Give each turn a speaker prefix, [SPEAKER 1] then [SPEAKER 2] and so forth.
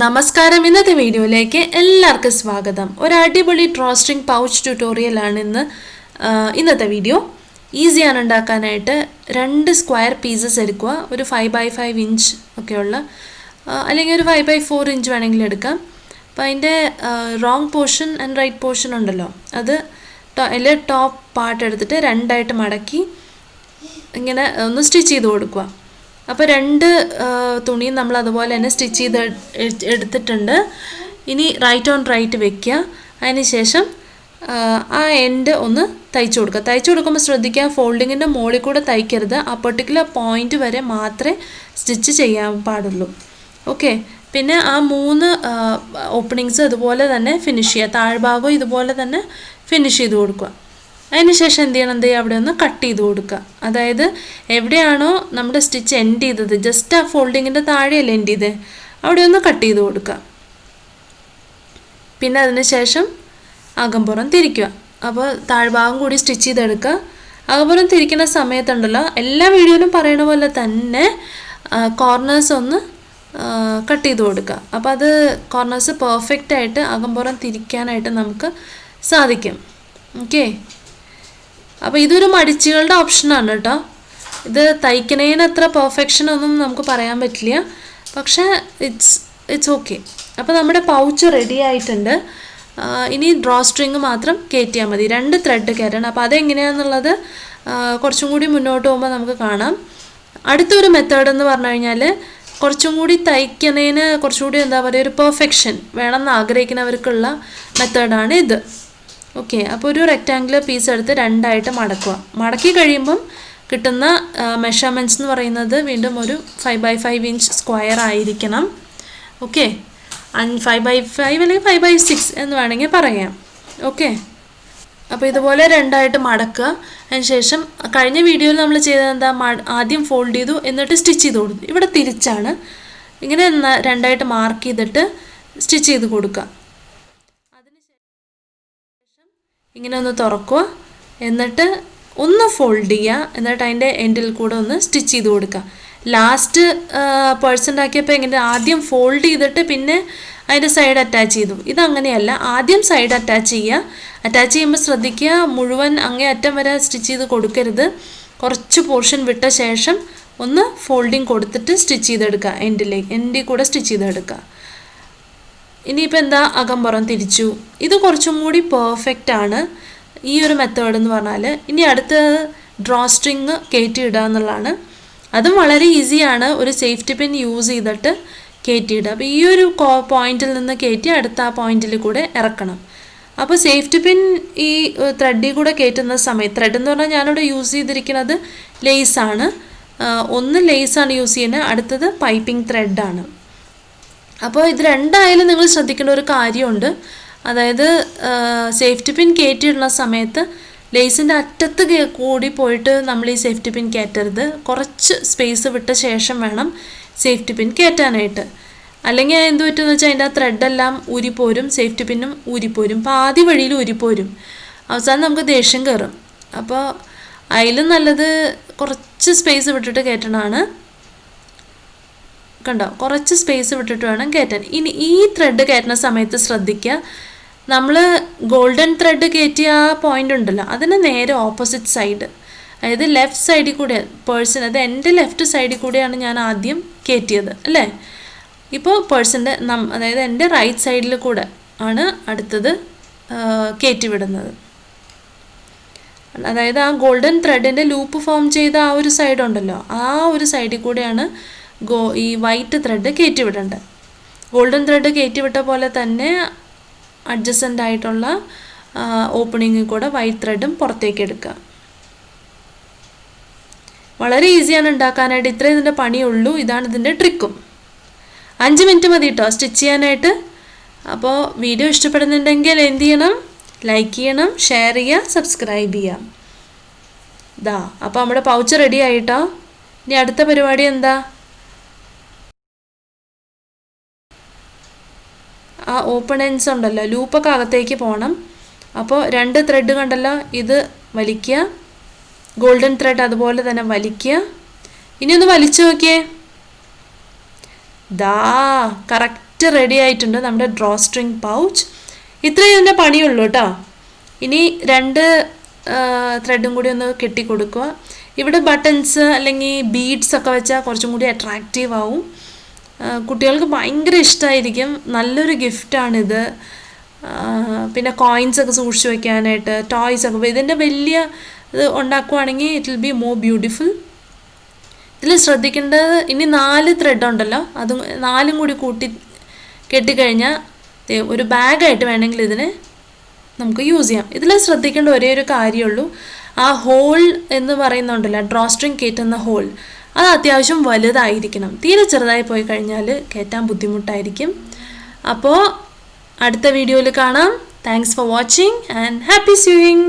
[SPEAKER 1] നമസ്കാരം. ഇന്നത്തെ വീഡിയോയിലേക്ക് എല്ലാവർക്കും സ്വാഗതം. ഒരു അടിപൊളി ഡ്രോസ്ട്രിങ് പൗച്ച് ട്യൂട്ടോറിയലാണ് ഇന്നത്തെ വീഡിയോ. ഈസിയാണ് ഉണ്ടാക്കാനായിട്ട്. 2 സ്ക്വയർ പീസസ് എടുക്കുക. ഒരു 5x5 ഇഞ്ച് ഒക്കെയുള്ള അല്ലെങ്കിൽ ഒരു 5x4 ഇഞ്ച് വേണമെങ്കിലും എടുക്കാം. അപ്പോൾ അതിൻ്റെ wrong portion and right portion ഉണ്ടല്ലോ, അത് അതിലെ ടോപ്പ് പാർട്ട് എടുത്തിട്ട് 2ആയിട്ട് മടക്കി ഇങ്ങനെ ഒന്ന് സ്റ്റിച്ച് ചെയ്ത് കൊടുക്കുക. അപ്പോൾ 2 തുണിയും നമ്മൾ അതുപോലെ തന്നെ സ്റ്റിച്ച് ചെയ്ത് എടുത്തിട്ടുണ്ട്. ഇനി റൈറ്റ് ഓൺ റൈറ്റ് വെക്കുക. അതിന് ശേഷം ആ എൻഡ് ഒന്ന് തയ്ച്ചു കൊടുക്കുക. തയ്ച്ചു കൊടുക്കുമ്പോൾ ശ്രദ്ധിക്കുക, ഫോൾഡിങ്ങിൻ്റെ മുകളിൽ കൂടെ തയ്ക്കരുത്. ആ പെർട്ടിക്കുലർ പോയിന്റ് വരെ മാത്രമേ സ്റ്റിച്ച് ചെയ്യാൻ പാടുള്ളൂ. ഓക്കെ. പിന്നെ ആ 3 ഓപ്പണിങ്സ് അതുപോലെ തന്നെ ഫിനിഷ് ചെയ്യുക. താഴ്ഭാഗം ഇതുപോലെ തന്നെ ഫിനിഷ് ചെയ്ത് കൊടുക്കുക. അതിന് ശേഷം എന്ത് ചെയ്യണം, അവിടെ ഒന്ന് കട്ട് ചെയ്ത് കൊടുക്കുക. അതായത് എവിടെയാണോ നമ്മുടെ സ്റ്റിച്ച് എൻഡ് ചെയ്തത്, ജസ്റ്റ് ആ ഫോൾഡിങ്ങിൻ്റെ താഴെയല്ലേ എൻഡ് ചെയ്തത്, അവിടെ ഒന്ന് കട്ട് ചെയ്ത് കൊടുക്കുക. പിന്നെ അതിന് ശേഷം അകമ്പുറം തിരിക്കുക. അപ്പോൾ താഴ്ഭാഗം കൂടി സ്റ്റിച്ച് ചെയ്തെടുക്കുക. അകമ്പുറം തിരിക്കുന്ന സമയത്തുണ്ടല്ലോ, എല്ലാ വീഡിയോയിലും പറയുന്ന പോലെ തന്നെ കോർണേഴ്സ് ഒന്ന് കട്ട് ചെയ്ത് കൊടുക്കുക. അപ്പോൾ അത് കോർണേഴ്സ് പെർഫെക്റ്റായിട്ട് അകമ്പുറം തിരിക്കാനായിട്ട് നമുക്ക് സാധിക്കും. ഓക്കെ. അപ്പോൾ ഇതൊരു മടിച്ചുകളുടെ ഓപ്ഷനാണ് കേട്ടോ. ഇത് തയ്ക്കണേന് അത്ര പെർഫെക്ഷനൊന്നും നമുക്ക് പറയാൻ പറ്റില്ല, പക്ഷേ ഇറ്റ്സ് ഓക്കെ. അപ്പോൾ നമ്മുടെ പൗച്ച് റെഡി ആയിട്ടുണ്ട്. ഇനി ഡ്രോ സ്ട്രിങ് മാത്രം കയറ്റിയാൽ മതി. 2 ത്രെഡ് കയറ്റണം. അപ്പോൾ അതെങ്ങനെയാണെന്നുള്ളത് കുറച്ചും കൂടി മുന്നോട്ട് പോകുമ്പോൾ നമുക്ക് കാണാം. അടുത്തൊരു മെത്തേഡ് എന്ന് പറഞ്ഞു കഴിഞ്ഞാൽ, കുറച്ചും കൂടി തയ്ക്കുന്നതിന് കുറച്ചുകൂടി എന്താ പറയുക, ഒരു പെർഫെക്ഷൻ വേണമെന്ന് ആഗ്രഹിക്കുന്നവർക്കുള്ള മെത്തേഡാണ് ഇത്. ഓക്കെ. അപ്പോൾ ഒരു റെക്റ്റാങ്കുലർ പീസ് എടുത്ത് 2ആയിട്ട് മടക്കുക. മടക്കി കഴിയുമ്പം കിട്ടുന്ന മെഷർമെൻറ്റ്സ് എന്ന് പറയുന്നത് വീണ്ടും ഒരു 5x5 ഇഞ്ച് സ്ക്വയർ ആയിരിക്കണം. ഓക്കെ. 5x5 അല്ലെങ്കിൽ 5x6 എന്ന് വേണമെങ്കിൽ പറയാം. ഓക്കെ. അപ്പോൾ ഇതുപോലെ 2ആയിട്ട് മടക്കുക. അതിന് ശേഷം കഴിഞ്ഞ വീഡിയോയിൽ നമ്മൾ ചെയ്തത് എന്താ, ആദ്യം ഫോൾഡ് ചെയ്തു, എന്നിട്ട് സ്റ്റിച്ച് ചെയ്ത് കൊടുത്തു. ഇവിടെ തിരിച്ചാണ്. ഇങ്ങനെ 2ആയിട്ട് മാർക്ക് ചെയ്തിട്ട് സ്റ്റിച്ച് ചെയ്ത് കൊടുക്കുക. ഇങ്ങനെ ഒന്ന് തുറക്കുക, എന്നിട്ട് ഒന്ന് ഫോൾഡ് ചെയ്യുക, എന്നിട്ട് അതിൻ്റെ എൻഡിൽ കൂടെ ഒന്ന് സ്റ്റിച്ച് ചെയ്ത് കൊടുക്കുക. ലാസ്റ്റ് പേഴ്സൻ്റ് ആക്കിയപ്പോൾ എങ്ങനെ, ആദ്യം ഫോൾഡ് ചെയ്തിട്ട് പിന്നെ അതിൻ്റെ സൈഡ് അറ്റാച്ച് ചെയ്തു. ഇതങ്ങനെയല്ല, ആദ്യം സൈഡ് അറ്റാച്ച് ചെയ്യുക. അറ്റാച്ച് ചെയ്യുമ്പോൾ ശ്രദ്ധിക്കുക, മുഴുവൻ അങ്ങേ അറ്റം വരെ സ്റ്റിച്ച് ചെയ്ത് കൊടുക്കരുത്. കുറച്ച് പോർഷൻ വിട്ട ശേഷം ഒന്ന് ഫോൾഡിങ് കൊടുത്തിട്ട് സ്റ്റിച്ച് ചെയ്തെടുക്കുക. എൻഡിൽ കൂടെ സ്റ്റിച്ച് ചെയ്തെടുക്കുക. ഇനിയിപ്പോൾ എന്താ, അകമ്പുറം തിരിച്ചു. ഇത് കുറച്ചും കൂടി പെർഫെക്റ്റ് ആണ് ഈ ഒരു മെത്തേഡ് എന്ന് പറഞ്ഞാൽ. ഇനി അടുത്ത ഡ്രോ സ്ട്രിങ് കയറ്റിയിടുക എന്നുള്ളതാണ്. അതും വളരെ ഈസിയാണ്. ഒരു സേഫ്റ്റി പിൻ യൂസ് ചെയ്തിട്ട് കയറ്റിയിടുക. അപ്പോൾ ഈ ഒരു പോയിന്റിൽ നിന്ന് കയറ്റി അടുത്ത ആ പോയിന്റിൽ കൂടെ ഇറക്കണം. അപ്പോൾ സേഫ്റ്റി പിൻ ഈ ത്രെഡിൽ കൂടെ കയറ്റുന്ന സമയത്ത്, ത്രെഡ് എന്ന് പറഞ്ഞാൽ ഞാനിവിടെ യൂസ് ചെയ്തിരിക്കുന്നത് ലേസാണ്. ഒന്ന് ലേസാണ് യൂസ് ചെയ്യുന്നത്, അടുത്തത് പൈപ്പിംഗ് ത്രെഡാണ്. അപ്പോൾ ഇത് രണ്ടായാലും നിങ്ങൾ ശ്രദ്ധിക്കേണ്ട ഒരു കാര്യമുണ്ട്. അതായത് സേഫ്റ്റി പിൻ കയറ്റിയിടുന്ന സമയത്ത് ലേസിൻ്റെ അറ്റത്ത് കൂടി പോയിട്ട് നമ്മൾ ഈ സേഫ്റ്റി പിൻ കയറ്റരുത്. കുറച്ച് സ്പേസ് വിട്ട ശേഷം വേണം സേഫ്റ്റി പിൻ കയറ്റാനായിട്ട്. അല്ലെങ്കിൽ എന്ത് പറ്റുമെന്ന് വെച്ചാൽ അതിൻ്റെ ആ ത്രെഡെല്ലാം ഊരിപ്പോരും, സേഫ്റ്റി പിന്നും ഊരിപ്പോരും, പാതി വഴിയിൽ ഊരിപ്പോരും. അവസാനം നമുക്ക് ദേഷ്യം കയറും. അപ്പോൾ അതിലും നല്ലത് കുറച്ച് സ്പേസ് വിട്ടിട്ട് കയറ്റണമാണ്. കണ്ടോ, കുറച്ച് സ്പേസ് വിട്ടിട്ട് വേണം കയറ്റാൻ. ഇനി ഈ ത്രെഡ് കയറ്റുന്ന സമയത്ത് ശ്രദ്ധിക്കുക, നമ്മൾ ഗോൾഡൻ ത്രെഡ് കയറ്റിയ ആ പോയിൻ്റ് ഉണ്ടല്ലോ, അതിന് നേരെ ഓപ്പോസിറ്റ് സൈഡ്, അതായത് ലെഫ്റ്റ് സൈഡിൽ കൂടെ പേഴ്സൺ, അത് എൻ്റെ ലെഫ്റ്റ് സൈഡിൽ കൂടെയാണ് ഞാൻ ആദ്യം കയറ്റിയത് അല്ലേ. ഇപ്പോൾ പേഴ്സൻ്റെ അതായത് എൻ്റെ റൈറ്റ് സൈഡിൽ കൂടെ ആണ് അടുത്തത് കയറ്റി വിടുന്നത്. അതായത് ആ ഗോൾഡൻ ത്രെഡിൻ്റെ ലൂപ്പ് ഫോം ചെയ്ത ആ ഒരു സൈഡ് ഉണ്ടല്ലോ, ആ ഒരു സൈഡിൽ കൂടെയാണ് ഈ വൈറ്റ് ത്രെഡ് കയറ്റി വിടേണ്ടത്. ഗോൾഡൻ ത്രെഡ് കയറ്റി വിട്ട പോലെ തന്നെ അഡ്ജസൻ്റ് ആയിട്ടുള്ള ഓപ്പണിങ്ങിൽ കൂടെ വൈറ്റ് ത്രെഡും പുറത്തേക്ക് എടുക്കുക. വളരെ ഈസിയാണ് ഉണ്ടാക്കാനായിട്ട്. ഇത്രയും ഇതിൻ്റെ പണിയുള്ളൂ. ഇതാണ് ഇതിൻ്റെ ട്രിക്കും. 5 മിനിറ്റ് മതി കേട്ടോ സ്റ്റിച്ച് ചെയ്യാനായിട്ട്. അപ്പോൾ വീഡിയോ ഇഷ്ടപ്പെടുന്നുണ്ടെങ്കിൽ എന്ത് ചെയ്യണം, ലൈക്ക് ചെയ്യണം, ഷെയർ ചെയ്യുക, സബ്സ്ക്രൈബ് ചെയ്യാം. അപ്പോൾ നമ്മുടെ പൗച്ച് റെഡി ആയിട്ടോ. ഇനി അടുത്ത പരിപാടി എന്താ, ആ ഓപ്പൺ എൻഡ്സ് ഉണ്ടല്ലോ, ലൂപ്പൊക്കെ അകത്തേക്ക് പോകണം. അപ്പോൾ 2 ത്രെഡ് കണ്ടല്ലോ, ഇത് വലിക്കുക, ഗോൾഡൻ ത്രെഡ് അതുപോലെ തന്നെ വലിക്കുക. ഇനി ഒന്ന് വലിച്ചു നോക്കിയേ, കറക്റ്റ് കറക്റ്റ് റെഡി ആയിട്ടുണ്ട് നമ്മുടെ ഡ്രോ സ്ട്രിങ് പൗച്ച്. ഇത്രയും ഇതിൻ്റെ പണിയുള്ളൂ കേട്ടോ. ഇനി 2 ത്രെഡും കൂടി ഒന്ന് കെട്ടി കൊടുക്കുക. ഇവിടെ ബട്ടൺസ് അല്ലെങ്കിൽ ബീഡ്സ് ഒക്കെ വെച്ചാൽ കുറച്ചും കൂടി അട്രാക്റ്റീവ് ആവും. കുട്ടികൾക്ക് ഭയങ്കര ഇഷ്ടമായിരിക്കും. നല്ലൊരു ഗിഫ്റ്റാണിത്. പിന്നെ കോയിൻസ് ഒക്കെ സൂക്ഷിച്ച് വയ്ക്കാനായിട്ട്, ടോയ്സ് ഒക്കെ. ഇതിൻ്റെ വലിയ ഇത് ഉണ്ടാക്കുവാണെങ്കിൽ it will be more beautiful. ഇതിൽ ശ്രദ്ധിക്കേണ്ടത്, ഇനി 4 ത്രെഡ് ഉണ്ടല്ലോ, അതും 4ഉം കൂടി കൂട്ടി കെട്ടിക്കഴിഞ്ഞാൽ ഒരു ബാഗായിട്ട് വേണമെങ്കിൽ ഇതിനെ നമുക്ക് യൂസ് ചെയ്യാം. ഇതിൽ ശ്രദ്ധിക്കേണ്ട ഒരേ ഒരു കാര്യമുള്ളൂ, ആ ഹോൾ എന്ന് പറയുന്നുണ്ടല്ലോ, ഡ്രോ സ്ട്രിങ് കയറ്റുന്ന ഹോൾ, അത് അത്യാവശ്യം വലുതായിരിക്കണം. തീരെ ചെറുതായി പോയി കഴിഞ്ഞാൽ കയറ്റാൻ ബുദ്ധിമുട്ടായിരിക്കും. അപ്പോൾ അടുത്ത വീഡിയോയിൽ കാണാം. Thanks for watching and happy sewing.